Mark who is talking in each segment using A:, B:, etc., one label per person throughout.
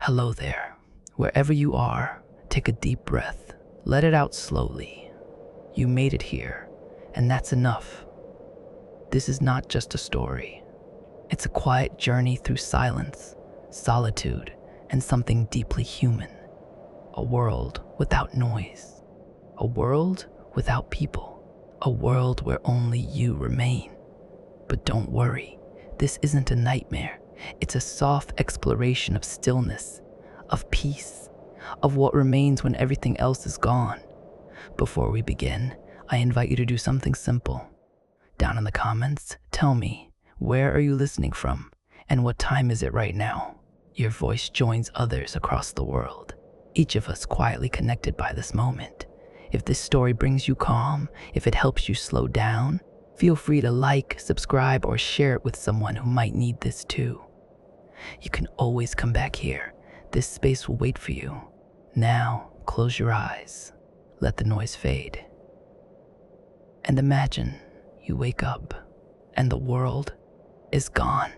A: Hello there. Wherever you are, take a deep breath. Let it out slowly. You made it here, and that's enough. This is not just a story. It's a quiet journey through silence, solitude, and something deeply human. A world without noise. A world without people. A world where only you remain. But don't worry, this isn't a nightmare. It's a soft exploration of stillness, of peace, of what remains when everything else is gone. Before we begin, I invite you to do something simple. Down in the comments, tell me, where are you listening from, and what time is it right now? Your voice joins others across the world, each of us quietly connected by this moment. If this story brings you calm, if it helps you slow down, feel free to like, subscribe, or share it with someone who might need this too. You can always come back here. This space will wait for you. Now, close your eyes. Let the noise fade. And imagine you wake up and the world is gone.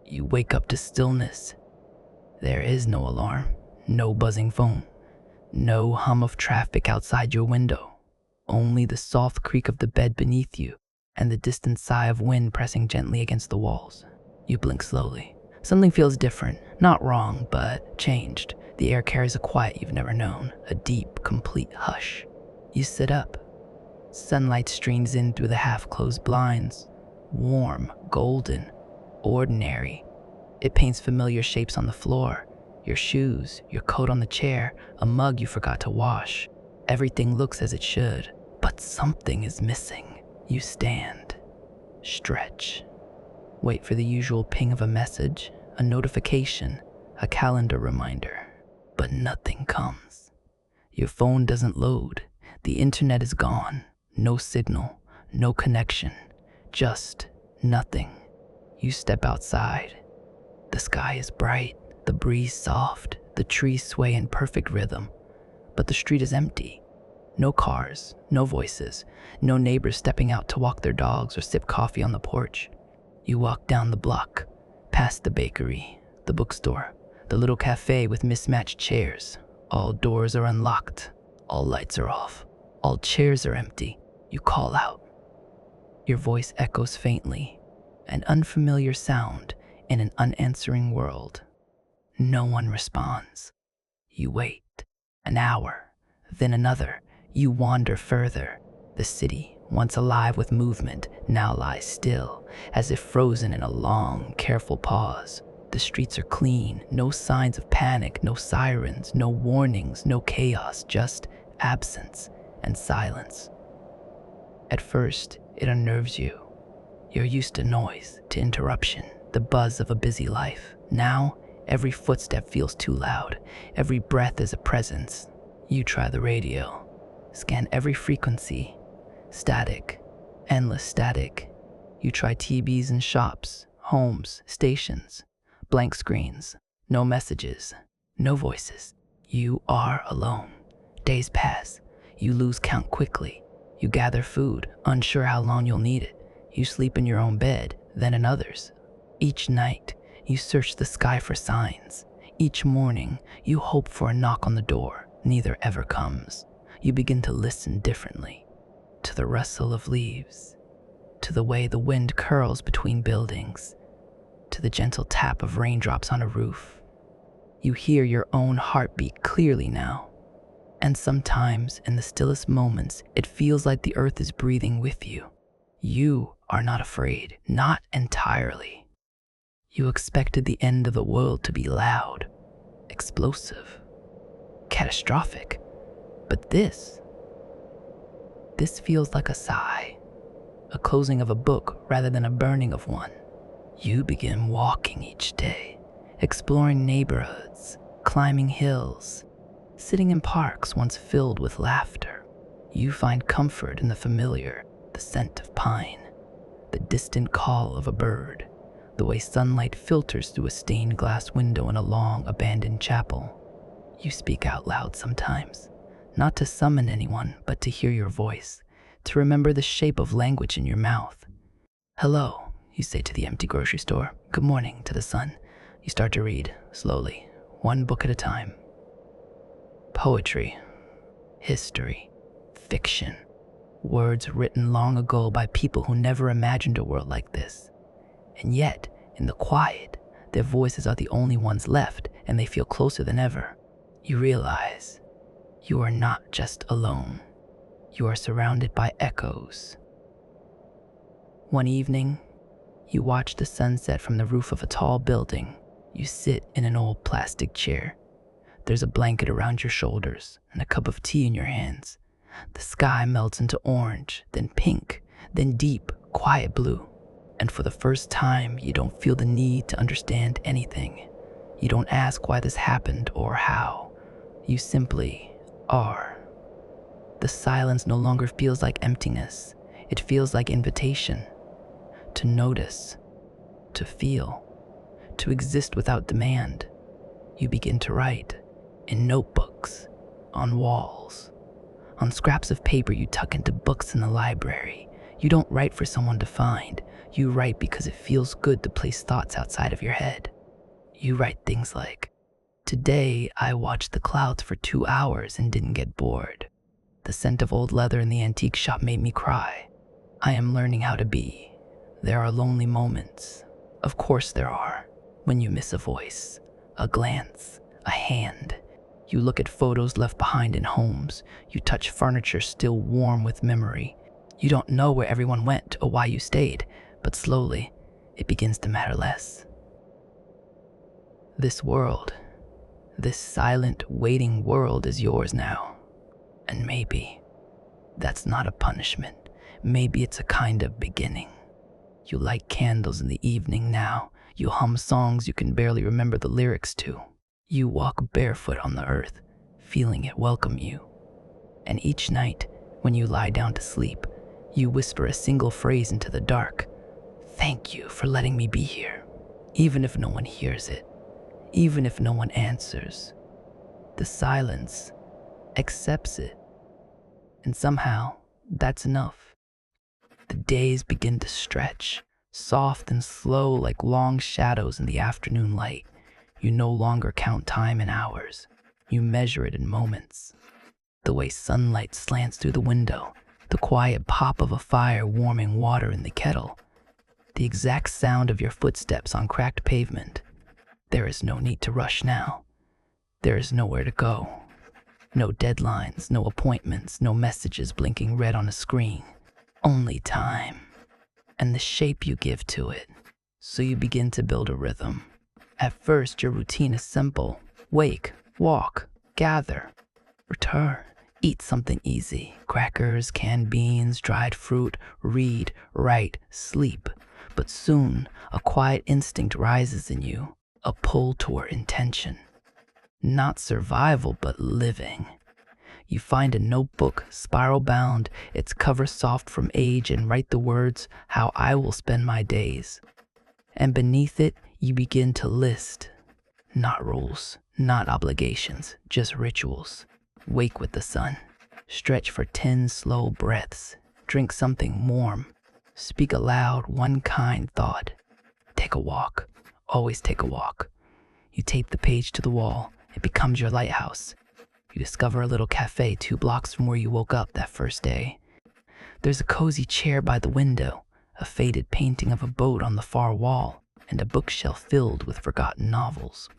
A: You wake up to stillness. There is no alarm, no buzzing phone, no hum of traffic outside your window. Only the soft creak of the bed beneath you and the distant sigh of wind pressing gently against the walls. You blink slowly. Something feels different, not wrong, but changed. The air carries a quiet you've never known, a deep, complete hush. You sit up. Sunlight streams in through the half-closed blinds. Warm, golden, ordinary. It paints familiar shapes on the floor. Your shoes, your coat on the chair, a mug you forgot to wash. Everything looks as it should, but something is missing. You stand, stretch, wait for the usual ping of a message, a notification, a calendar reminder, but nothing comes. Your phone doesn't load. The internet is gone. No signal, no connection, just nothing. You step outside. The sky is bright, the breeze soft, the trees sway in perfect rhythm, but the street is empty. No cars, no voices, no neighbors stepping out to walk their dogs or sip coffee on the porch. You walk down the block, past the bakery, the bookstore, the little cafe with mismatched chairs. All doors are unlocked, all lights are off, all chairs are empty. You call out. Your voice echoes faintly, an unfamiliar sound in an unanswering world. No one responds. You wait, an hour, then another. You wander further. The city, once alive with movement, now lies still, as if frozen in a long, careful pause. The streets are clean, no signs of panic, no sirens, no warnings, no chaos, just absence and silence. At first, it unnerves you. You're used to noise, to interruption, the buzz of a busy life. Now, every footstep feels too loud. Every breath is a presence. You try the radio. Scan every frequency. Static, endless static. You try TVs in shops, homes, stations. Blank screens, no messages, no voices. You are alone. Days pass. You lose count quickly. You gather food, unsure how long you'll need it. You sleep in your own bed, then in others. Each night, you search the sky for signs. Each morning, you hope for a knock on the door. Neither ever comes. You begin to listen differently. To the rustle of leaves. To the way the wind curls between buildings. To the gentle tap of raindrops on a roof. You hear your own heartbeat clearly now. And sometimes, in the stillest moments, it feels like the earth is breathing with you. You are not afraid, not entirely. You expected the end of the world to be loud, explosive, catastrophic. But this feels like a sigh, a closing of a book rather than a burning of one. You begin walking each day, exploring neighborhoods, climbing hills, sitting in parks once filled with laughter. You find comfort in the familiar, the scent of pine, the distant call of a bird, the way sunlight filters through a stained glass window in a long, abandoned chapel. You speak out loud sometimes, not to summon anyone, but to hear your voice, to remember the shape of language in your mouth. Hello, you say to the empty grocery store. Good morning to the sun. You start to read, slowly, one book at a time. Poetry, history, fiction, words written long ago by people who never imagined a world like this. And yet, in the quiet, their voices are the only ones left, and they feel closer than ever. You realize you are not just alone. You are surrounded by echoes. One evening, you watch the sunset from the roof of a tall building. You sit in an old plastic chair. There's a blanket around your shoulders and a cup of tea in your hands. The sky melts into orange, then pink, then deep, quiet blue. And for the first time, you don't feel the need to understand anything. You don't ask why this happened or how. You simply are. The silence no longer feels like emptiness. It feels like invitation. To notice, to feel, to exist without demand. You begin to write in notebooks, on walls, on scraps of paper you tuck into books in the library. You don't write for someone to find. You write because it feels good to place thoughts outside of your head. You write things like, "Today I watched the clouds for 2 hours and didn't get bored. The scent of old leather in the antique shop made me cry. I am learning how to be. There are lonely moments. Of course there are. When you miss a voice, a glance, a hand. You look at photos left behind in homes. You touch furniture still warm with memory. You don't know where everyone went or why you stayed, but slowly, it begins to matter less. This world, this silent, waiting world is yours now. And maybe that's not a punishment. Maybe it's a kind of beginning. You light candles in the evening now. You hum songs you can barely remember the lyrics to. You walk barefoot on the earth, feeling it welcome you. And each night, when you lie down to sleep, you whisper a single phrase into the dark. "Thank you for letting me be here." Even if no one hears it, even if no one answers, the silence accepts it. And somehow, that's enough. The days begin to stretch, soft and slow like long shadows in the afternoon light. You no longer count time in hours. You measure it in moments. The way sunlight slants through the window, the quiet pop of a fire warming water in the kettle, the exact sound of your footsteps on cracked pavement. There is no need to rush now. There is nowhere to go. No deadlines, no appointments, no messages blinking red on a screen. Only time. And the shape you give to it. So you begin to build a rhythm. At first, your routine is simple. Wake, walk, gather, return. Eat something easy. Crackers, canned beans, dried fruit, read, write, sleep. But soon, a quiet instinct rises in you. A pull toward intention. Not survival, but living. You find a notebook, spiral bound, its cover soft from age, and write the words, "How I will spend my days." And beneath it, you begin to list. Not rules, not obligations, just rituals. Wake with the sun. Stretch for 10 slow breaths. Drink something warm. Speak aloud one kind thought. Take a walk. Always take a walk. You tape the page to the wall. It becomes your lighthouse. You discover a little cafe 2 blocks from where you woke up that first day. There's a cozy chair by the window, a faded painting of a boat on the far wall, and a bookshelf filled with forgotten novels.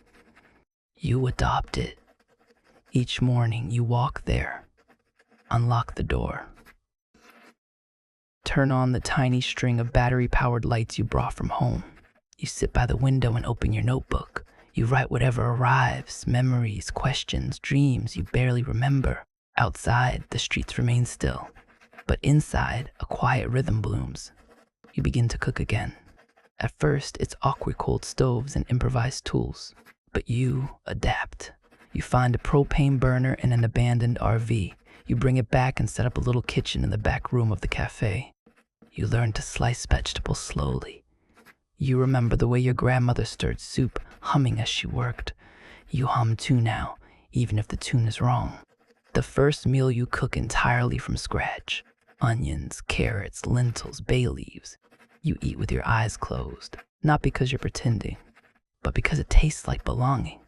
A: You adopt it. Each morning you walk there, unlock the door, turn on the tiny string of battery-powered lights you brought from home. You sit by the window and open your notebook. You write whatever arrives, memories, questions, dreams you barely remember. Outside, the streets remain still, but inside, a quiet rhythm blooms. You begin to cook again. At first, it's awkward cold stoves and improvised tools, but you adapt. You find a propane burner in an abandoned RV. You bring it back and set up a little kitchen in the back room of the cafe. You learn to slice vegetables slowly. You remember the way your grandmother stirred soup, humming as she worked. You hum too now, even if the tune is wrong. The first meal you cook entirely from scratch. Onions, carrots, lentils, bay leaves. You eat with your eyes closed, not because you're pretending, but because it tastes like belonging.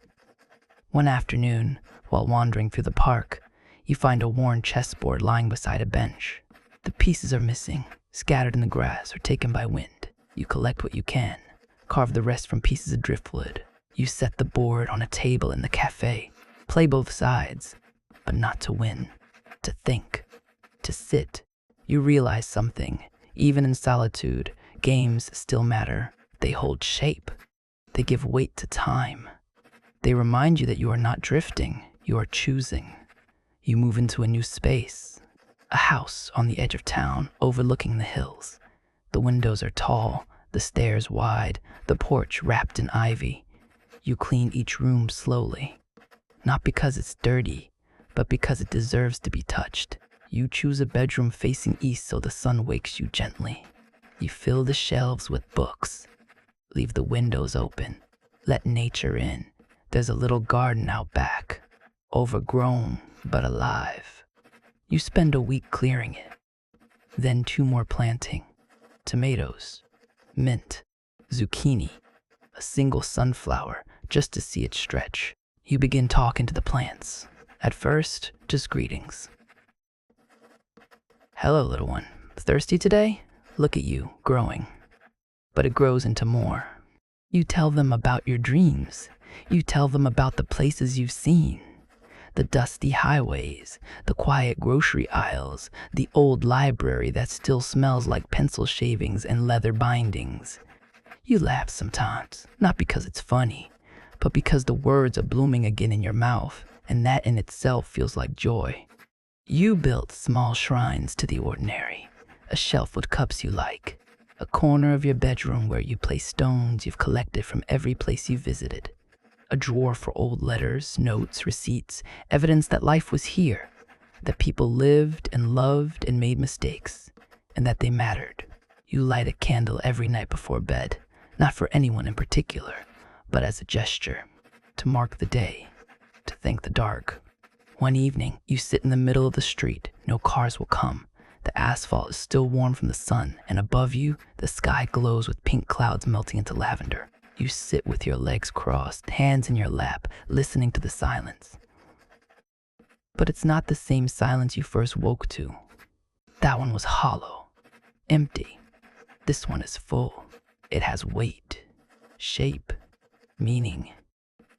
A: One afternoon, while wandering through the park, you find a worn chessboard lying beside a bench. The pieces are missing, scattered in the grass or taken by wind. You collect what you can, carve the rest from pieces of driftwood. You set the board on a table in the cafe, play both sides, but not to win, to think, to sit. You realize something. Even in solitude, games still matter. They hold shape. They give weight to time. They remind you that you are not drifting, you are choosing. You move into a new space, a house on the edge of town, overlooking the hills. The windows are tall, the stairs wide, the porch wrapped in ivy. You clean each room slowly, not because it's dirty, but because it deserves to be touched. You choose a bedroom facing east so the sun wakes you gently. You fill the shelves with books, leave the windows open, let nature in. There's a little garden out back, overgrown but alive. You spend a week clearing it, then 2 more planting. Tomatoes, mint, zucchini, a single sunflower just to see it stretch. You begin talking to the plants. At first, just greetings. Hello, little one. Thirsty today? Look at you, growing. But it grows into more. You tell them about your dreams. You tell them about the places you've seen. The dusty highways, the quiet grocery aisles, the old library that still smells like pencil shavings and leather bindings. You laugh sometimes, not because it's funny, but because the words are blooming again in your mouth, and that in itself feels like joy. You built small shrines to the ordinary, a shelf with cups you like, a corner of your bedroom where you place stones you've collected from every place you visited, a drawer for old letters, notes, receipts, evidence that life was here, that people lived and loved and made mistakes, and that they mattered. You light a candle every night before bed, not for anyone in particular, but as a gesture, to mark the day, to thank the dark. One evening, you sit in the middle of the street. No cars will come. The asphalt is still warm from the sun, and above you, the sky glows with pink clouds melting into lavender. You sit with your legs crossed, hands in your lap, listening to the silence. But it's not the same silence you first woke to. That one was hollow, empty. This one is full. It has weight, shape, meaning.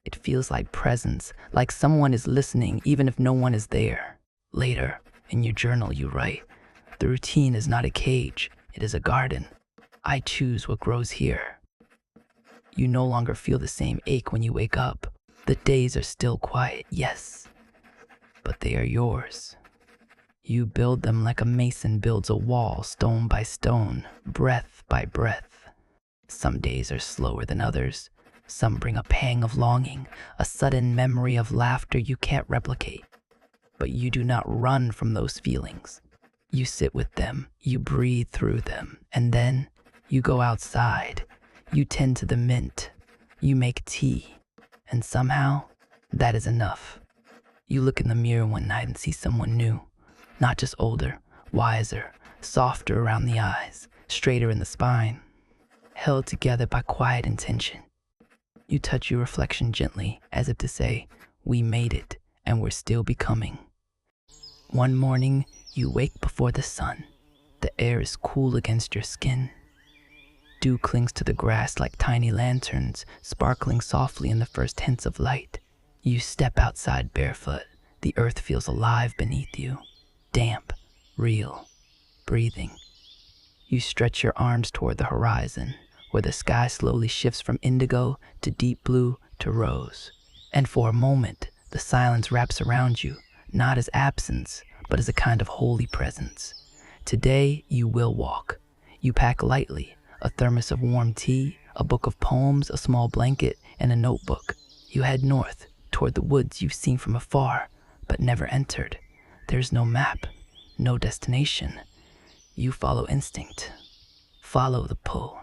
A: It feels like presence, like someone is listening even if no one is there. Later, in your journal, you write, "The routine is not a cage, it is a garden. I choose what grows here." You no longer feel the same ache when you wake up. The days are still quiet, yes, but they are yours. You build them like a mason builds a wall, stone by stone, breath by breath. Some days are slower than others. Some bring a pang of longing, a sudden memory of laughter you can't replicate. But you do not run from those feelings. You sit with them, you breathe through them, and then you go outside. You tend to the mint, you make tea, and somehow that is enough. You look in the mirror one night and see someone new, not just older, wiser, softer around the eyes, straighter in the spine, held together by quiet intention. You touch your reflection gently, as if to say, we made it, and we're still becoming. One morning, you wake before the sun. The air is cool against your skin. Dew clings to the grass like tiny lanterns, sparkling softly in the first hints of light. You step outside barefoot. The earth feels alive beneath you, damp, real, breathing. You stretch your arms toward the horizon, where the sky slowly shifts from indigo to deep blue to rose. And for a moment, the silence wraps around you, not as absence, but as a kind of holy presence. Today, you will walk. You pack lightly, a thermos of warm tea, a book of poems, a small blanket, and a notebook. You head north, toward the woods you've seen from afar, but never entered. There's no map, no destination. You follow instinct. Follow the pull.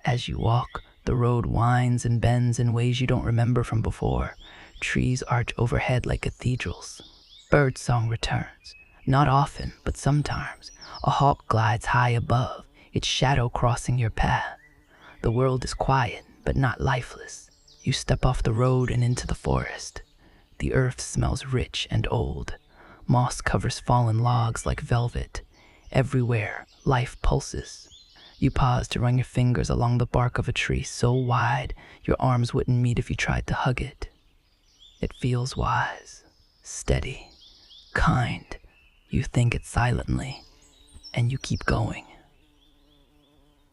A: As you walk, the road winds and bends in ways you don't remember from before. Trees arch overhead like cathedrals. Birdsong returns. Not often, but sometimes. A hawk glides high above, its shadow crossing your path. The world is quiet, but not lifeless. You step off the road and into the forest. The earth smells rich and old. Moss covers fallen logs like velvet. Everywhere, life pulses. You pause to run your fingers along the bark of a tree so wide your arms wouldn't meet if you tried to hug it. It feels wise, steady, kind. You think it silently, and you keep going.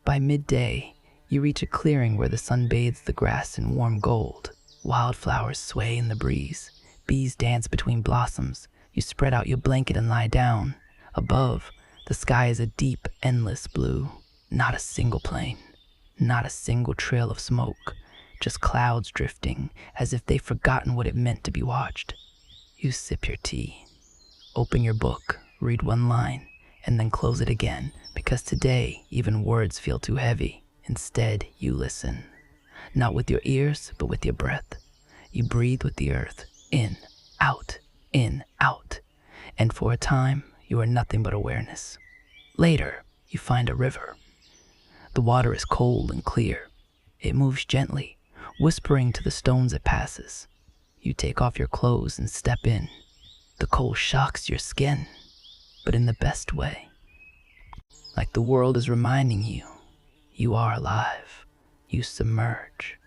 A: By midday, you reach a clearing where the sun bathes the grass in warm gold. Wildflowers sway in the breeze. Bees dance between blossoms. You spread out your blanket and lie down. Above, the sky is a deep, endless blue. Not a single plane, not a single trail of smoke, just clouds drifting as if they've forgotten what it meant to be watched. You sip your tea, open your book, read one line, and then close it again, because today even words feel too heavy. Instead, you listen. Not with your ears, but with your breath. You breathe with the earth, in, out, and for a time, you are nothing but awareness. Later, you find a river. The water is cold and clear. It moves gently, whispering to the stones it passes. You take off your clothes and step in. The cold shocks your skin, but in the best way. Like the world is reminding you, you are alive. You submerge.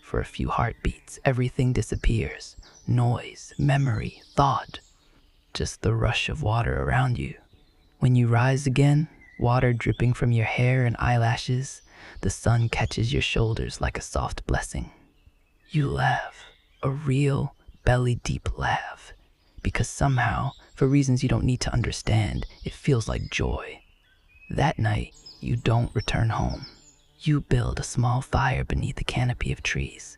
A: For a few heartbeats, everything disappears. Noise, memory, thought. Just the rush of water around you. When you rise again, water dripping from your hair and eyelashes, the sun catches your shoulders like a soft blessing. You laugh, a real, belly-deep laugh, because somehow, for reasons you don't need to understand, it feels like joy. That night, you don't return home. You build a small fire beneath a canopy of trees.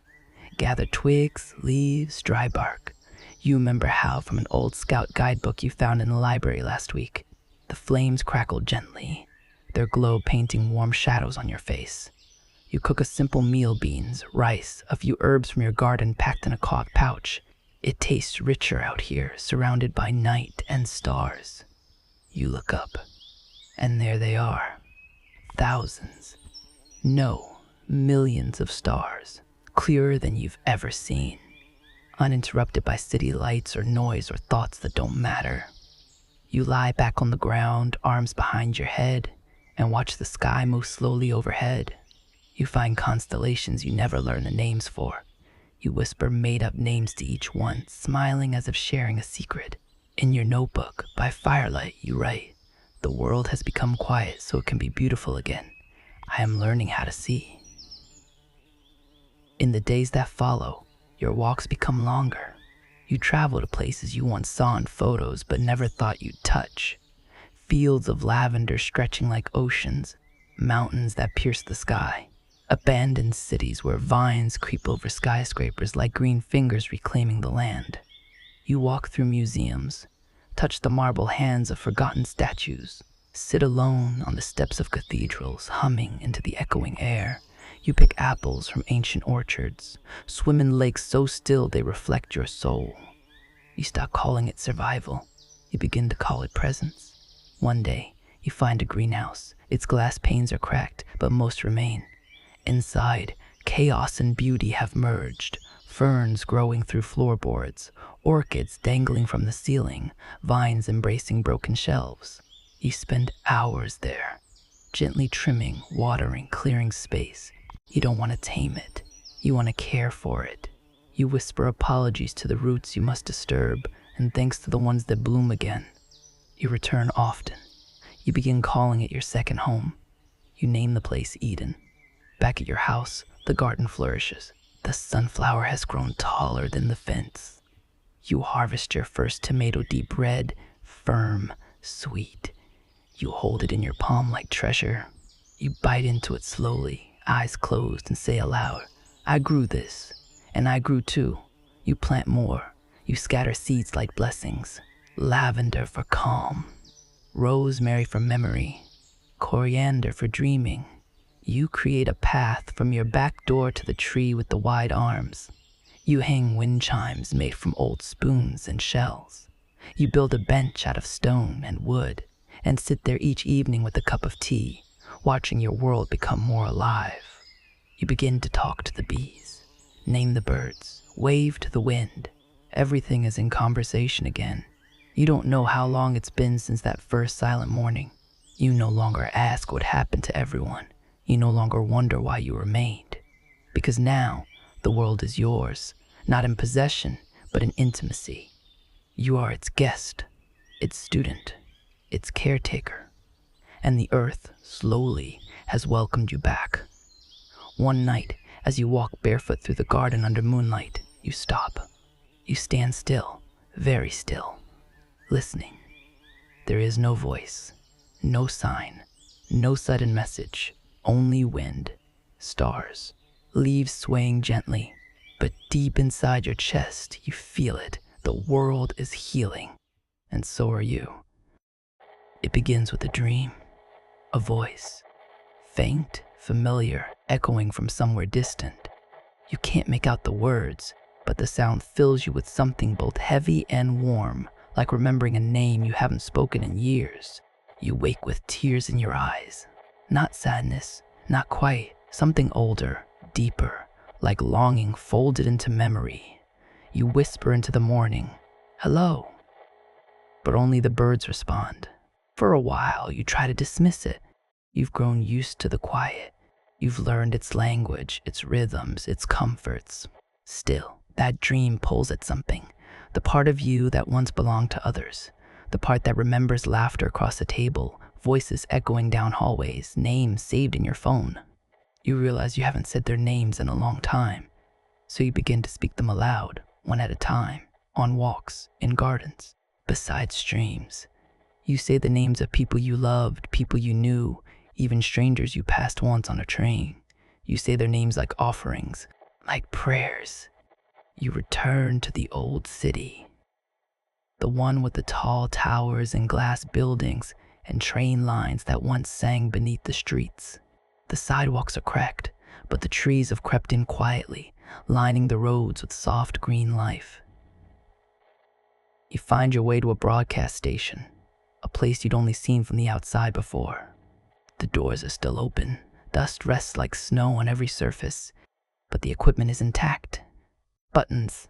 A: Gather twigs, leaves, dry bark. You remember how from an old scout guidebook you found in the library last week. The flames crackle gently, their glow painting warm shadows on your face. You cook a simple meal: beans, rice, a few herbs from your garden packed in a cloth pouch. It tastes richer out here, surrounded by night and stars. You look up, and there they are. Thousands, no, millions of stars, clearer than you've ever seen. Uninterrupted by city lights or noise or thoughts that don't matter. You lie back on the ground, arms behind your head, and watch the sky move slowly overhead. You find constellations you never learn the names for. You whisper made-up names to each one, smiling as if sharing a secret. In your notebook, by firelight, you write, "The world has become quiet so it can be beautiful again. I am learning how to see." In the days that follow, your walks become longer. You travel to places you once saw in photos but never thought you'd touch. Fields of lavender stretching like oceans, mountains that pierce the sky, abandoned cities where vines creep over skyscrapers like green fingers reclaiming the land. You walk through museums, touch the marble hands of forgotten statues, sit alone on the steps of cathedrals, humming into the echoing air. You pick apples from ancient orchards, swim in lakes so still they reflect your soul. You stop calling it survival. You begin to call it presence. One day, you find a greenhouse. Its glass panes are cracked, but most remain. Inside, chaos and beauty have merged. Ferns growing through floorboards, orchids dangling from the ceiling, vines embracing broken shelves. You spend hours there, gently trimming, watering, clearing space. You don't want to tame it. You want to care for it. You whisper apologies to the roots you must disturb, and thanks to the ones that bloom again. You return often. You begin calling it your second home. You name the place Eden. Back at your house, the garden flourishes. The sunflower has grown taller than the fence. You harvest your first tomato deep red, firm, sweet. You hold it in your palm like treasure. You bite into it slowly, eyes closed, and say aloud, "I grew this, and I grew too." You plant more. You scatter seeds like blessings. Lavender for calm, rosemary for memory, coriander for dreaming. You create a path from your back door to the tree with the wide arms. You hang wind chimes made from old spoons and shells. You build a bench out of stone and wood, and sit there each evening with a cup of tea, watching your world become more alive. You begin to talk to the bees. Name the birds, wave to the wind. Everything is in conversation again. You don't know how long it's been since that first silent morning. You no longer ask what happened to everyone. You no longer wonder why you remained. Because now, the world is yours, not in possession, but in intimacy. You are its guest, its student, its caretaker. And the earth, slowly, has welcomed you back. One night, as you walk barefoot through the garden under moonlight, you stop. You stand still, very still, listening. There is no voice, no sign, no sudden message, only wind, stars, leaves swaying gently. But deep inside your chest, you feel it. The world is healing, and so are you. It begins with a dream, a voice, faint, familiar, echoing from somewhere distant. You can't make out the words, but the sound fills you with something both heavy and warm, like remembering a name you haven't spoken in years. You wake with tears in your eyes. Not sadness, not quite, something older, deeper, like longing folded into memory. You whisper into the morning, "Hello." But only the birds respond. For a while, you try to dismiss it. You've grown used to the quiet. You've learned its language, its rhythms, its comforts. Still, that dream pulls at something. The part of you that once belonged to others. The part that remembers laughter across the table, voices echoing down hallways, names saved in your phone. You realize you haven't said their names in a long time. So you begin to speak them aloud, one at a time, on walks, in gardens, beside streams. You say the names of people you loved, people you knew, even strangers you passed once on a train. You say their names like offerings, like prayers. You return to the old city. The one with the tall towers and glass buildings and train lines that once sang beneath the streets. The sidewalks are cracked, but the trees have crept in quietly, lining the roads with soft green life. You find your way to a broadcast station, a place you'd only seen from the outside before. The doors are still open, dust rests like snow on every surface, but the equipment is intact. Buttons,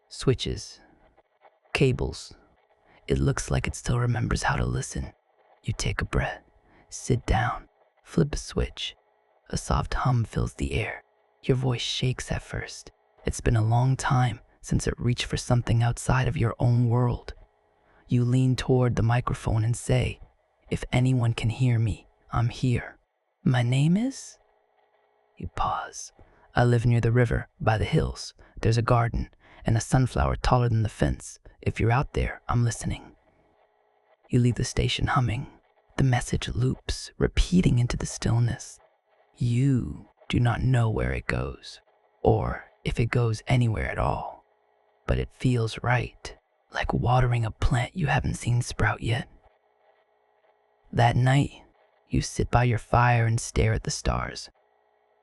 A: switches, cables. It looks like it still remembers how to listen. You take a breath, sit down, flip a switch. A soft hum fills the air. Your voice shakes at first. It's been a long time since it reached for something outside of your own world. You lean toward the microphone and say, "If anyone can hear me, I'm here. My name is?" You pause. "I live near the river, by the hills. There's a garden, and a sunflower taller than the fence. If you're out there, I'm listening." You leave the station humming. The message loops, repeating into the stillness. You do not know where it goes, or if it goes anywhere at all. But it feels right, like watering a plant you haven't seen sprout yet. That night, you sit by your fire and stare at the stars.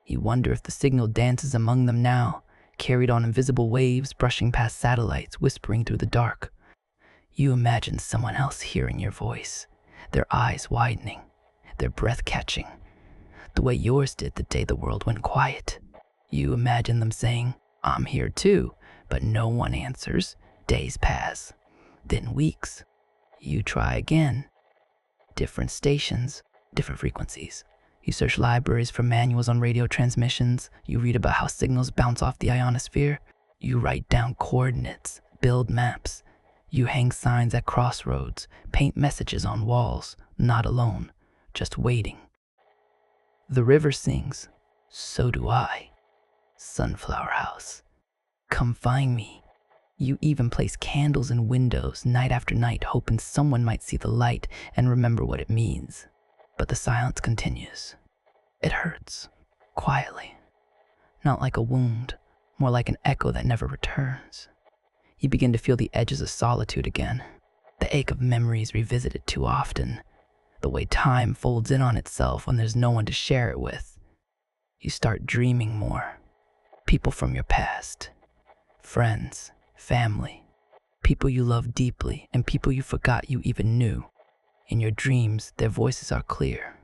A: You wonder if the signal dances among them now, carried on invisible waves brushing past satellites, whispering through the dark. You imagine someone else hearing your voice, their eyes widening, their breath catching, the way yours did the day the world went quiet. You imagine them saying, "I'm here too," but no one answers. Days pass, then weeks. You try again. Different stations, different frequencies. You search libraries for manuals on radio transmissions. You read about how signals bounce off the ionosphere. You write down coordinates, build maps. You hang signs at crossroads, paint messages on walls, not alone, just waiting. The river sings, so do I. Sunflower house, come find me. You even place candles in windows night after night, hoping someone might see the light and remember what it means. But the silence continues. It hurts, quietly. Not like a wound, more like an echo that never returns. You begin to feel the edges of solitude again, the ache of memories revisited too often, the way time folds in on itself when there's no one to share it with. You start dreaming more. People from your past, friends, family, people you love deeply, and people you forgot you even knew. In your dreams, their voices are clear,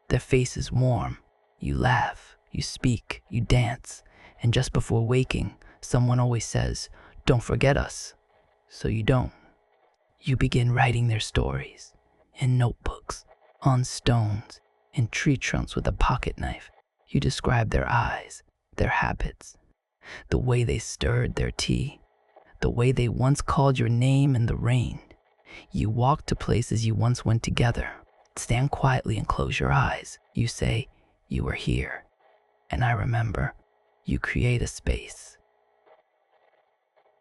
A: their faces warm. You laugh, you speak, you dance, And just before waking, someone always says, "Don't forget us." So you don't. You begin writing their stories in notebooks, on stones, in tree trunks with a pocket knife. You describe their eyes, their habits, the way they stirred their tea, the way they once called your name in the rain. You walk to places you once went together, stand quietly and close your eyes. You say, "You were here, and I remember." You create a space.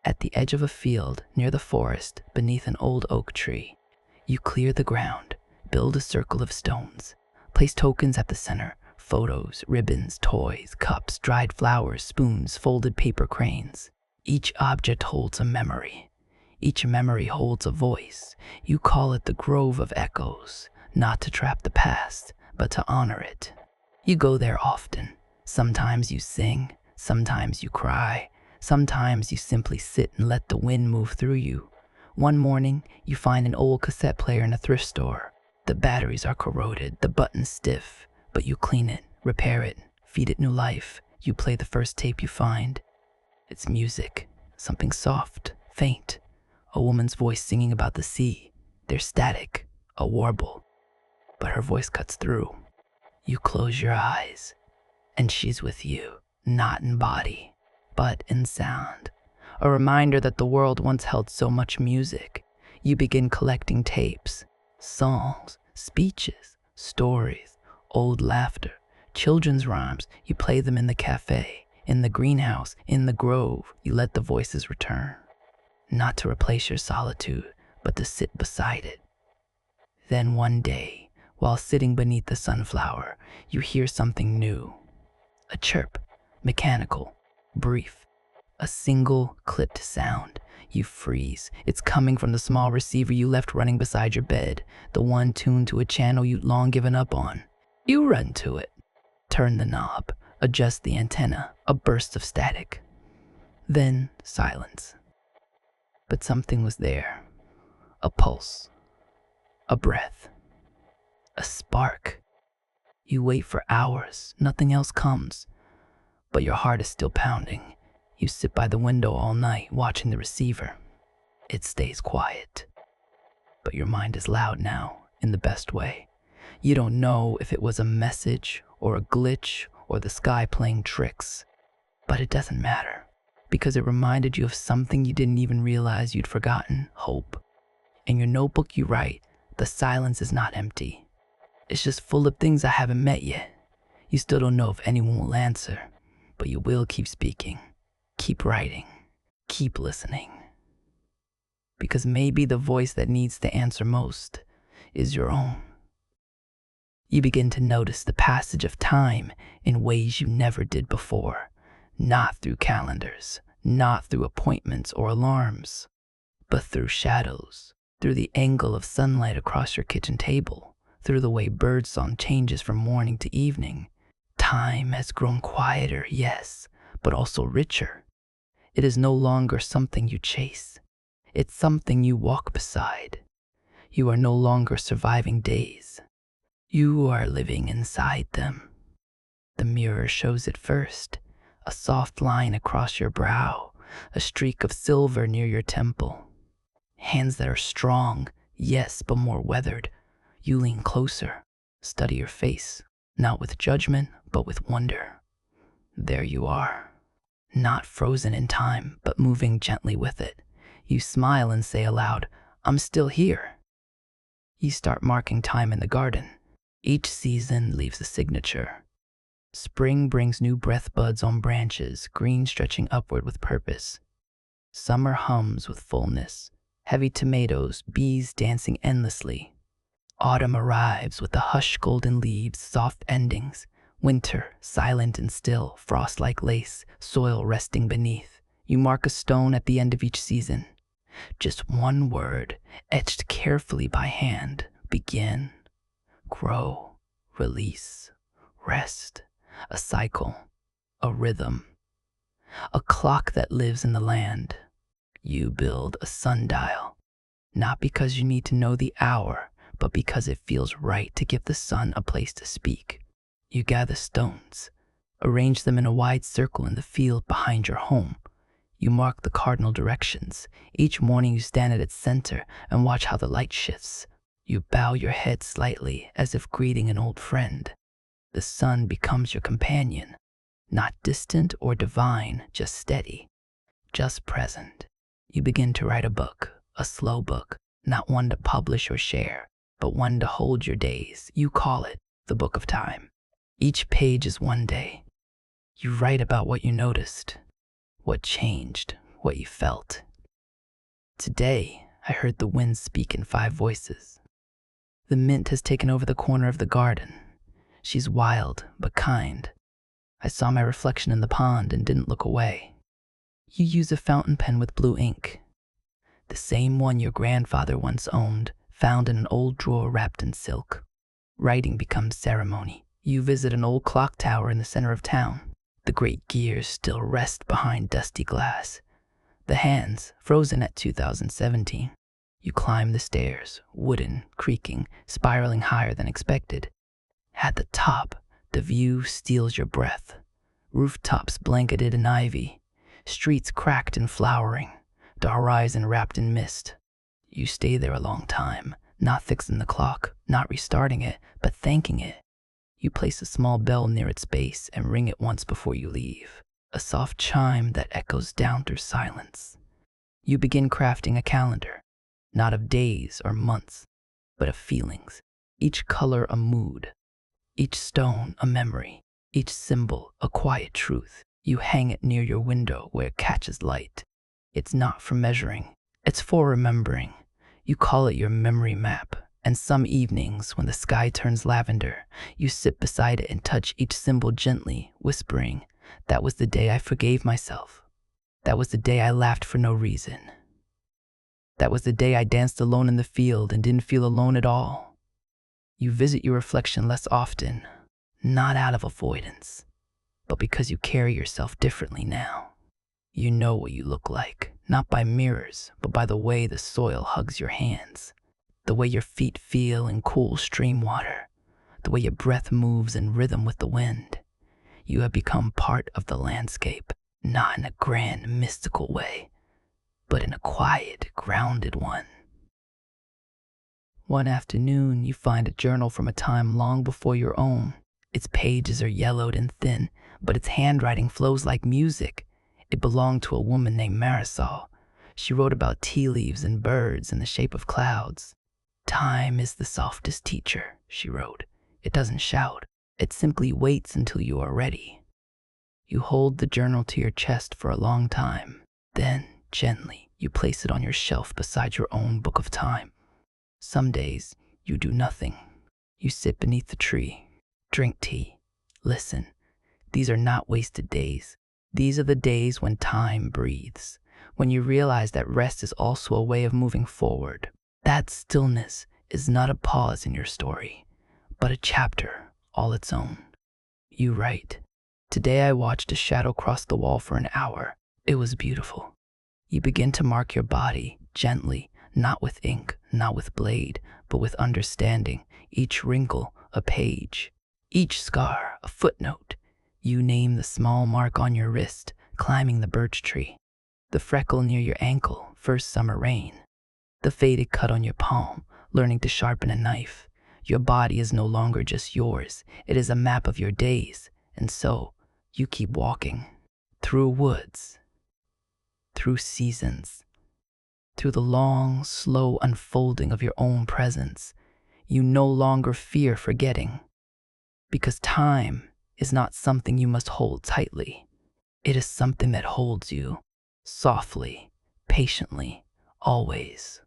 A: At the edge of a field, near the forest, beneath an old oak tree, you clear the ground, build a circle of stones, place tokens at the center, photos, ribbons, toys, cups, dried flowers, spoons, folded paper cranes. Each object holds a memory. Each memory holds a voice. You call it the Grove of Echoes, not to trap the past, but to honor it. You go there often. Sometimes you sing, sometimes you cry, sometimes you simply sit and let the wind move through you. One morning, you find an old cassette player in a thrift store. The batteries are corroded, the buttons stiff, but you clean it, repair it, feed it new life. You play the first tape you find. It's music, something soft, faint. A woman's voice singing about the sea. There's static, a warble, but her voice cuts through. You close your eyes, and she's with you, not in body, but in sound. A reminder that the world once held so much music. You begin collecting tapes, songs, speeches, stories, old laughter, children's rhymes. You play them in the cafe, in the greenhouse, in the grove. You let the voices return, not to replace your solitude, but to sit beside it. Then one day, while sitting beneath the sunflower, you hear something new. A chirp, mechanical, brief, a single clipped sound. You freeze. It's coming from the small receiver you left running beside your bed, the one tuned to a channel you'd long given up on. You run to it, turn the knob, adjust the antenna, a burst of static. Then silence. But something was there. A pulse, a breath, a spark. You wait for hours, nothing else comes, but your heart is still pounding. You sit by the window all night, watching the receiver. It stays quiet, but your mind is loud now, in the best way. You don't know if it was a message or a glitch or the sky playing tricks, but it doesn't matter, because it reminded you of something you didn't even realize you'd forgotten: hope. In your notebook you write, "The silence is not empty. It's just full of things I haven't met yet." You still don't know if anyone will answer, but you will keep speaking, keep writing, keep listening. Because maybe the voice that needs to answer most is your own. You begin to notice the passage of time in ways you never did before, not through calendars, not through appointments or alarms, but through shadows, through the angle of sunlight across your kitchen table, through the way birdsong changes from morning to evening. Time has grown quieter, yes, but also richer. It is no longer something you chase. It's something you walk beside. You are no longer surviving days. You are living inside them. The mirror shows it first, a soft line across your brow, a streak of silver near your temple. Hands that are strong, yes, but more weathered. You lean closer, study your face, not with judgment, but with wonder. There you are, not frozen in time, but moving gently with it. You smile and say aloud, "I'm still here." You start marking time in the garden. Each season leaves a signature. Spring brings new breath buds on branches, green stretching upward with purpose. Summer hums with fullness, heavy tomatoes, bees dancing endlessly. Autumn arrives with the hushed golden leaves, soft endings. Winter, silent and still, frost like lace, soil resting beneath. You mark a stone at the end of each season. Just one word, etched carefully by hand: begin, grow, release, rest. A cycle, a rhythm, a clock that lives in the land. You build a sundial, not because you need to know the hour, but because it feels right to give the sun a place to speak. You gather stones, Arrange them in a wide circle in the field behind your home. You mark the cardinal directions. Each morning you stand at its center and watch how the light shifts. You bow your head slightly as if greeting an old friend. The sun becomes your companion, not distant or divine, just steady, just present. You begin to write a book, a slow book, not one to publish or share, but one to hold your days. You call it the Book of Time. Each page is one day. You write about what you noticed, what changed, what you felt. Today, I heard the wind speak in 5 voices. The mint has taken over the corner of the garden. She's wild, but kind. I saw my reflection in the pond and didn't look away. You use a fountain pen with blue ink. The same one your grandfather once owned, found in an old drawer wrapped in silk. Writing becomes ceremony. You visit an old clock tower in the center of town. The great gears still rest behind dusty glass. The hands, frozen at 2017. You climb the stairs, wooden, creaking, spiraling higher than expected. At the top, the view steals your breath. Rooftops blanketed in ivy, streets cracked and flowering, the horizon wrapped in mist. You stay there a long time, not fixing the clock, not restarting it, but thanking it. You place a small bell near its base and ring it once before you leave, a soft chime that echoes down through silence. You begin crafting a calendar, not of days or months, but of feelings, each color a mood, each stone a memory, each symbol a quiet truth. You hang it near your window where it catches light. It's not for measuring, it's for remembering. You call it your memory map, and some evenings when the sky turns lavender, you sit beside it and touch each symbol gently, whispering, "That was the day I forgave myself. That was the day I laughed for no reason. That was the day I danced alone in the field and didn't feel alone at all." You visit your reflection less often, not out of avoidance, but because you carry yourself differently now. You know what you look like, not by mirrors, but by the way the soil hugs your hands, the way your feet feel in cool stream water, the way your breath moves in rhythm with the wind. You have become part of the landscape, not in a grand, mystical way, but in a quiet, grounded one. One afternoon, you find a journal from a time long before your own. Its pages are yellowed and thin, but its handwriting flows like music. It belonged to a woman named Marisol. She wrote about tea leaves and birds in the shape of clouds. "Time is the softest teacher," she wrote. "It doesn't shout. It simply waits until you are ready." You hold the journal to your chest for a long time. Then, gently, you place it on your shelf beside your own book of time. Some days, you do nothing. You sit beneath the tree, drink tea, listen. These are not wasted days. These are the days when time breathes, when you realize that rest is also a way of moving forward. That stillness is not a pause in your story, but a chapter all its own. You write, "Today I watched a shadow cross the wall for an hour. It was beautiful." You begin to mark your body, gently, not with ink, not with blade, but with understanding. Each wrinkle, a page. Each scar, a footnote. You name the small mark on your wrist, climbing the birch tree. The freckle near your ankle, first summer rain. The faded cut on your palm, learning to sharpen a knife. Your body is no longer just yours. It is a map of your days. And so, you keep walking. Through woods. Through seasons. Through the long, slow unfolding of your own presence. You no longer fear forgetting. Because time is not something you must hold tightly. It is something that holds you, softly, patiently, always.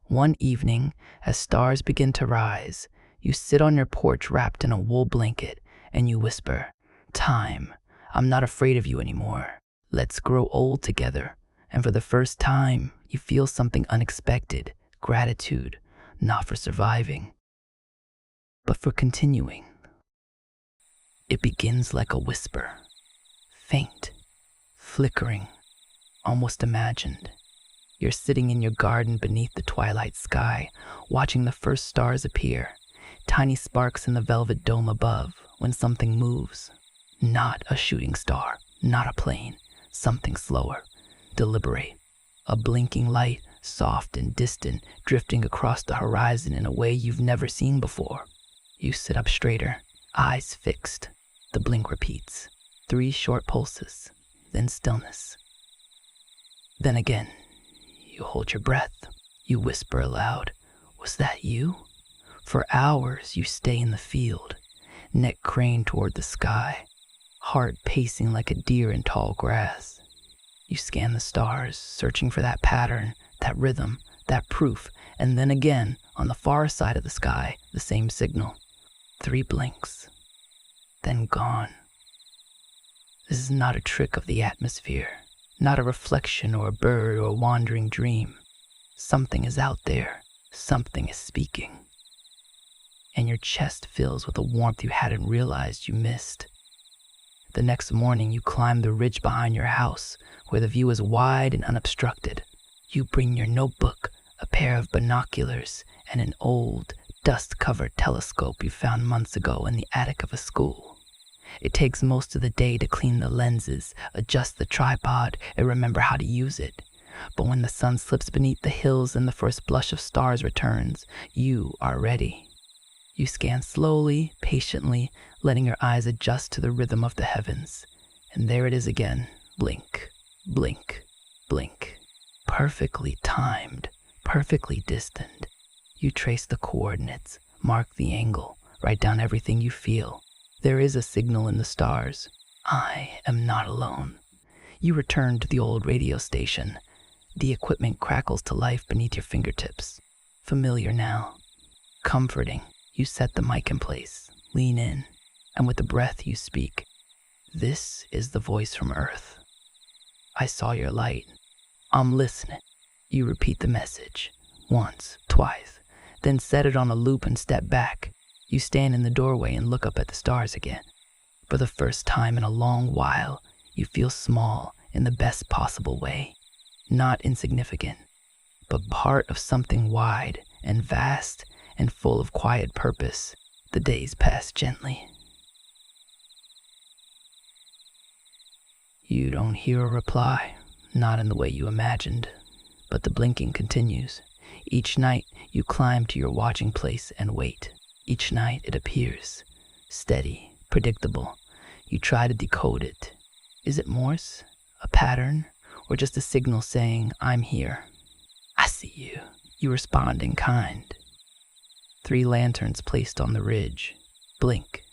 A: One evening, as stars begin to rise, you sit on your porch wrapped in a wool blanket and you whisper, "Time, I'm not afraid of you anymore. Let's grow old together." And for the first time, you feel something unexpected, gratitude, not for surviving, but for continuing. It begins like a whisper, faint, flickering, almost imagined. You're sitting in your garden beneath the twilight sky, watching the first stars appear, tiny sparks in the velvet dome above, when something moves. Not a shooting star, not a plane, something slower, deliberate. A blinking light, soft and distant, drifting across the horizon in a way you've never seen before. You sit up straighter, eyes fixed. The blink repeats. 3 short pulses, then stillness. Then again, you hold your breath. You whisper aloud, "Was that you?" For hours you stay in the field, neck craned toward the sky, heart pacing like a deer in tall grass. You scan the stars, searching for that pattern, that rhythm, that proof, and then again, on the far side of the sky, the same signal. 3 blinks, then gone. This is not a trick of the atmosphere, not a reflection or a bird or a wandering dream. Something is out there, something is speaking. And your chest fills with a warmth you hadn't realized you missed. The next morning, you climb the ridge behind your house, where the view is wide and unobstructed. You bring your notebook, a pair of binoculars, and an old, dust-covered telescope you found months ago in the attic of a school. It takes most of the day to clean the lenses, adjust the tripod, and remember how to use it. But when the sun slips beneath the hills and the first blush of stars returns, you are ready. You scan slowly, patiently, letting your eyes adjust to the rhythm of the heavens. And there it is again. Blink, blink, blink. Perfectly timed, perfectly distant. You trace the coordinates, mark the angle, write down everything you feel. There is a signal in the stars. I am not alone. You return to the old radio station. The equipment crackles to life beneath your fingertips. Familiar now. Comforting. You set the mic in place, lean in, and with the breath you speak. This is the voice from Earth. I saw your light. I'm listening. You repeat the message, once, twice, then set it on a loop and step back. You stand in the doorway and look up at the stars again. For the first time in a long while, you feel small in the best possible way. Not insignificant, but part of something wide and vast and full of quiet purpose. The days pass gently. You don't hear a reply, not in the way you imagined, but the blinking continues. Each night, you climb to your watching place and wait. Each night, it appears, steady, predictable. You try to decode it. Is it Morse, a pattern, or just a signal saying, "I'm here"? "I see you." You respond in kind. 3 lanterns placed on the ridge. Blink,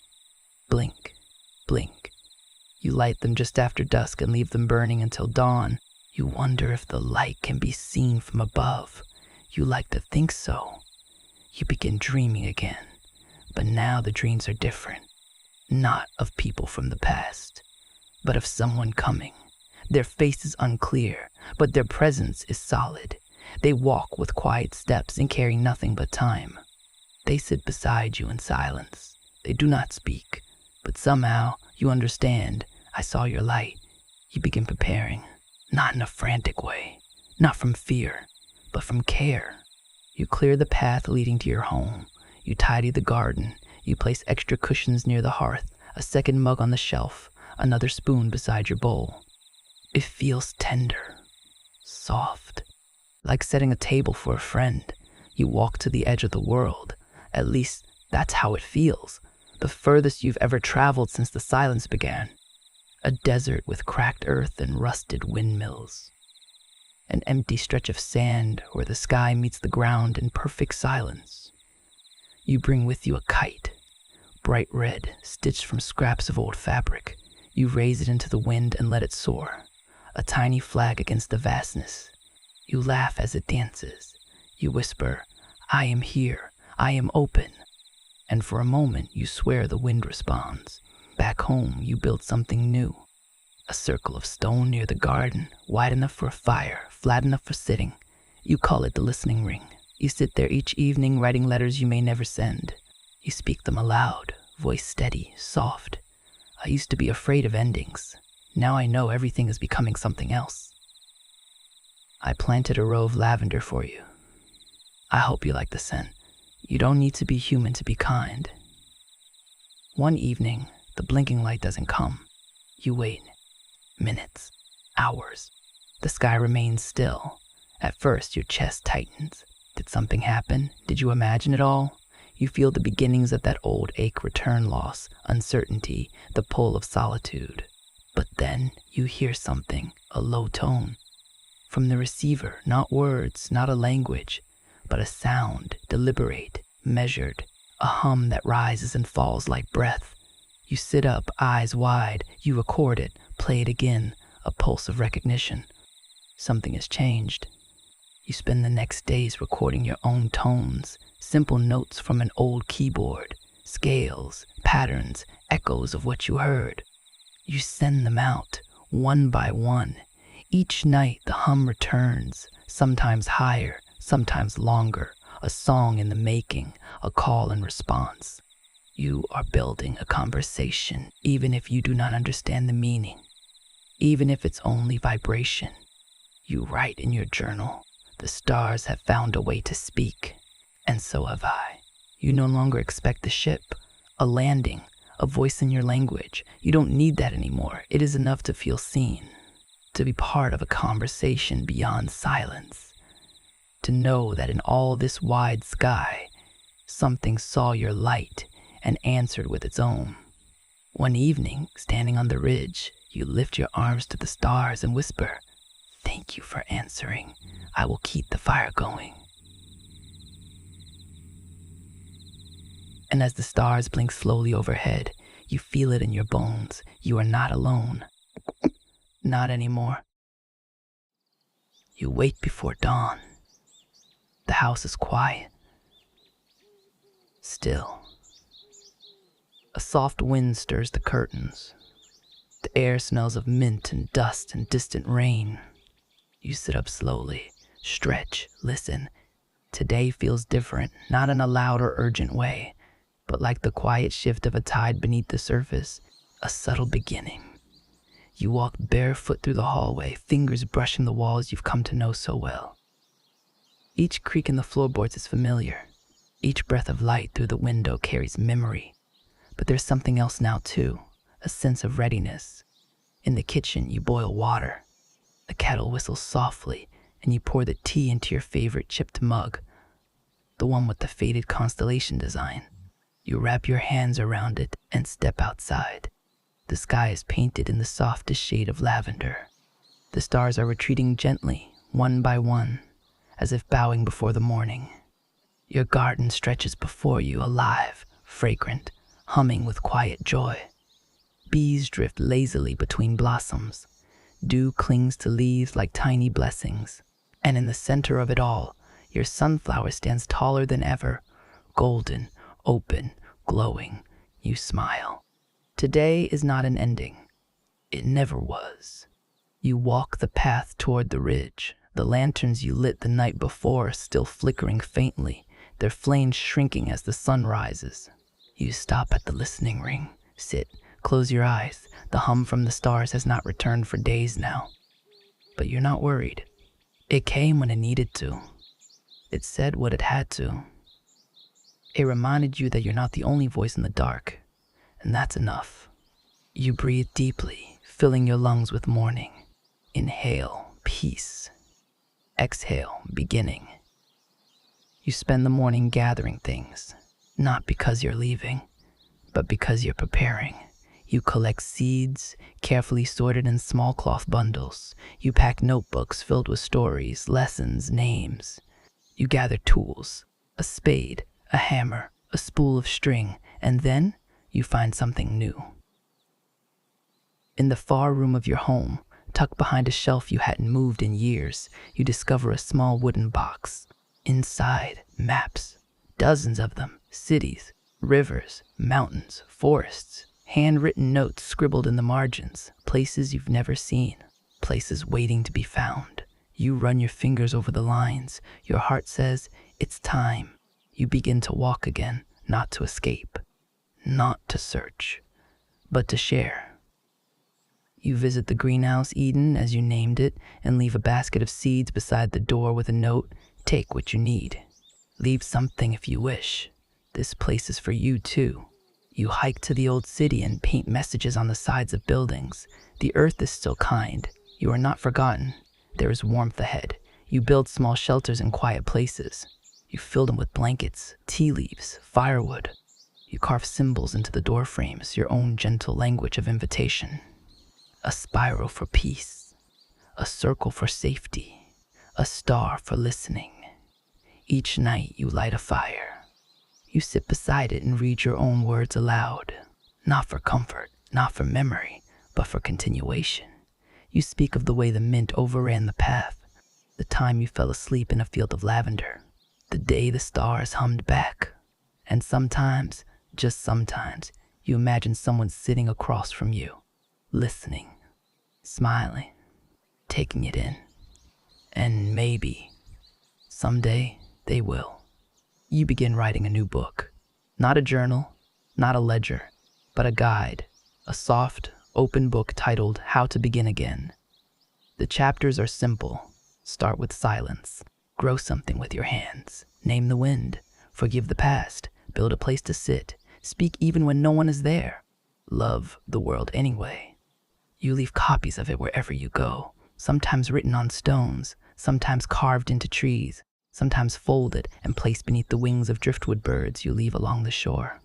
A: blink, blink. You light them just after dusk and leave them burning until dawn. You wonder if the light can be seen from above. You like to think so. You begin dreaming again. But now the dreams are different. Not of people from the past, but of someone coming. Their face is unclear, but their presence is solid. They walk with quiet steps and carry nothing but time. They sit beside you in silence. They do not speak, but somehow you understand. I saw your light. You begin preparing, not in a frantic way, not from fear, but from care. You clear the path leading to your home. You tidy the garden. You place extra cushions near the hearth, a second mug on the shelf, another spoon beside your bowl. It feels tender, soft, like setting a table for a friend. You walk to the edge of the world. At least, that's how it feels. The furthest you've ever traveled since the silence began. A desert with cracked earth and rusted windmills. An empty stretch of sand where the sky meets the ground in perfect silence. You bring with you a kite, bright red, stitched from scraps of old fabric. You raise it into the wind and let it soar, a tiny flag against the vastness. You laugh as it dances. You whisper, "I am here. I am open." And for a moment, you swear the wind responds. Back home, you build something new. A circle of stone near the garden, wide enough for a fire, flat enough for sitting. You call it the listening ring. You sit there each evening writing letters you may never send. You speak them aloud, voice steady, soft. I used to be afraid of endings. Now I know everything is becoming something else. I planted a row of lavender for you. I hope you like the scent. You don't need to be human to be kind. One evening, The blinking light doesn't come. You wait. Minutes. Hours. The sky remains still. At first, your chest tightens. Did something happen? Did you imagine it all? You feel the beginnings of that old ache return, loss, uncertainty, the pull of solitude. But then you hear something, a low tone. From the receiver, not words, not a language, but a sound, deliberate, measured, a hum that rises and falls like breath. You sit up, eyes wide, you record it, play it again, a pulse of recognition. Something has changed. You spend the next days recording your own tones, simple notes from an old keyboard, scales, patterns, echoes of what you heard. You send them out, one by one. Each night the hum returns, sometimes higher, sometimes longer, a song in the making, a call and response. You are building a conversation, even if you do not understand the meaning, even if it's only vibration. You write in your journal, the stars have found a way to speak, and so have I. You no longer expect the ship, a landing, a voice in your language. You don't need that anymore. It is enough to feel seen, to be part of a conversation beyond silence, to know that in all this wide sky, something saw your light and answered with its own. One evening, standing on the ridge, you lift your arms to the stars and whisper, "Thank you for answering. I will keep the fire going." And as the stars blink slowly overhead, you feel it in your bones. You are not alone. Not anymore. You wait before dawn. The house is quiet. Still. A soft wind stirs the curtains. The air smells of mint and dust and distant rain. You sit up slowly, stretch, listen. Today feels different, not in a loud or urgent way, but like the quiet shift of a tide beneath the surface, a subtle beginning. You walk barefoot through the hallway, fingers brushing the walls you've come to know so well. Each creak in the floorboards is familiar. Each breath of light through the window carries memory. But there's something else now too, a sense of readiness. In the kitchen, you boil water. The kettle whistles softly, and you pour the tea into your favorite chipped mug, the one with the faded constellation design. You wrap your hands around it and step outside. The sky is painted in the softest shade of lavender. The stars are retreating gently, one by one, as if bowing before the morning. Your garden stretches before you, alive, fragrant, humming with quiet joy. Bees drift lazily between blossoms. Dew clings to leaves like tiny blessings. And in the center of it all, your sunflower stands taller than ever, golden, open, glowing. You smile. Today is not an ending. It never was. You walk the path toward the ridge. The lanterns you lit the night before still flickering faintly, their flames shrinking as the sun rises. You stop at the listening ring, sit, close your eyes. The hum from the stars has not returned for days now. But you're not worried. It came when it needed to. It said what it had to. It reminded you that you're not the only voice in the dark, and that's enough. You breathe deeply, filling your lungs with morning. Inhale, peace. Exhale, beginning. You spend the morning gathering things, not because you're leaving, but because you're preparing. You collect seeds, carefully sorted in small cloth bundles. You pack notebooks filled with stories, lessons, names. You gather tools, a spade, a hammer, a spool of string, and then you find something new. In the far room of your home, tucked behind a shelf you hadn't moved in years, you discover a small wooden box. Inside, maps, dozens of them, cities, rivers, mountains, forests, handwritten notes scribbled in the margins, places you've never seen, places waiting to be found. You run your fingers over the lines. Your heart says, it's time. You begin to walk again, not to escape, not to search, but to share. You visit the greenhouse Eden, as you named it, and leave a basket of seeds beside the door with a note, take what you need. Leave something if you wish. This place is for you too. You hike to the old city and paint messages on the sides of buildings. The earth is still kind. You are not forgotten. There is warmth ahead. You build small shelters in quiet places. You fill them with blankets, tea leaves, firewood. You carve symbols into the door frames, your own gentle language of invitation. A spiral for peace, a circle for safety, a star for listening. Each night you light a fire. You sit beside it and read your own words aloud, not for comfort, not for memory, but for continuation. You speak of the way the mint overran the path, the time you fell asleep in a field of lavender, the day the stars hummed back. And sometimes, just sometimes, you imagine someone sitting across from you, listening, smiling, taking it in. And maybe, someday, they will. You begin writing a new book. Not a journal, not a ledger, but a guide, a soft, open book titled How to Begin Again. The chapters are simple. Start with silence. Grow something with your hands. Name the wind. Forgive the past. Build a place to sit. Speak even when no one is there. Love the world anyway. You leave copies of it wherever you go, sometimes written on stones, sometimes carved into trees, sometimes folded and placed beneath the wings of driftwood birds you leave along the shore.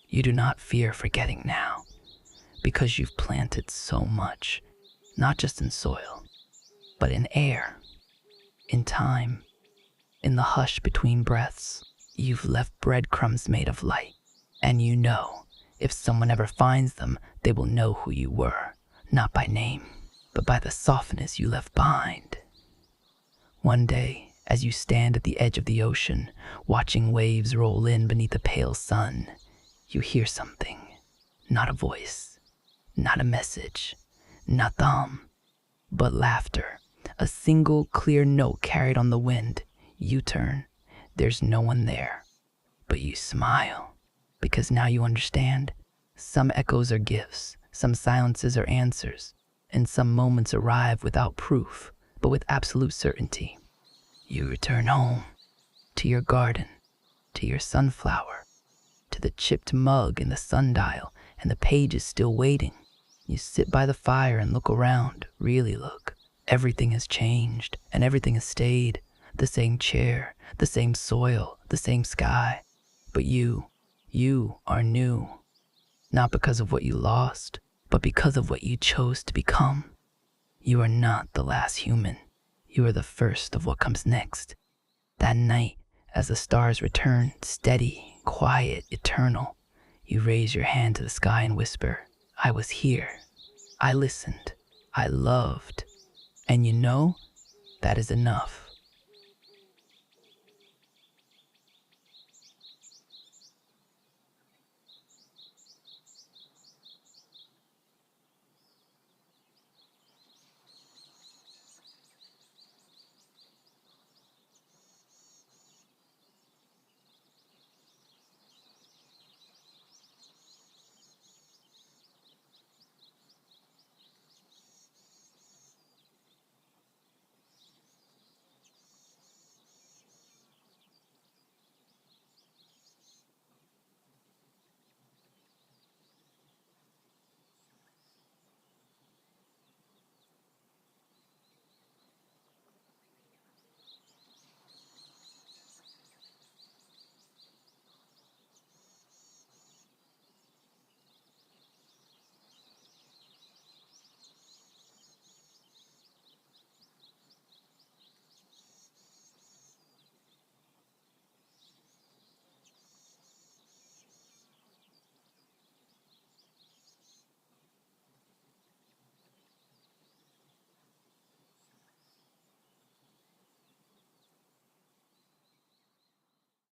A: You do not fear forgetting now, because you've planted so much, not just in soil, but in air, in time, in the hush between breaths. You've left breadcrumbs made of light, and you know, if someone ever finds them, they will know who you were, not by name, but by the softness you left behind. One day, as you stand at the edge of the ocean, watching waves roll in beneath a pale sun, you hear something, not a voice, not a message, not the hum, but laughter, a single clear note carried on the wind. You turn, there's no one there, but you smile, because now you understand. Some echoes are gifts, some silences are answers, and some moments arrive without proof, but with absolute certainty. You return home, to your garden, to your sunflower, to the chipped mug in the sundial, and the page is still waiting. You sit by the fire and look around, really look. Everything has changed, and everything has stayed. The same chair, the same soil, the same sky. But you are new. Not because of what you lost, but because of what you chose to become. You are not the last human. You are the first of what comes next. That night, as the stars return, steady, quiet, eternal, you raise your hand to the sky and whisper, I was here. I listened. I loved. And you know, that is enough.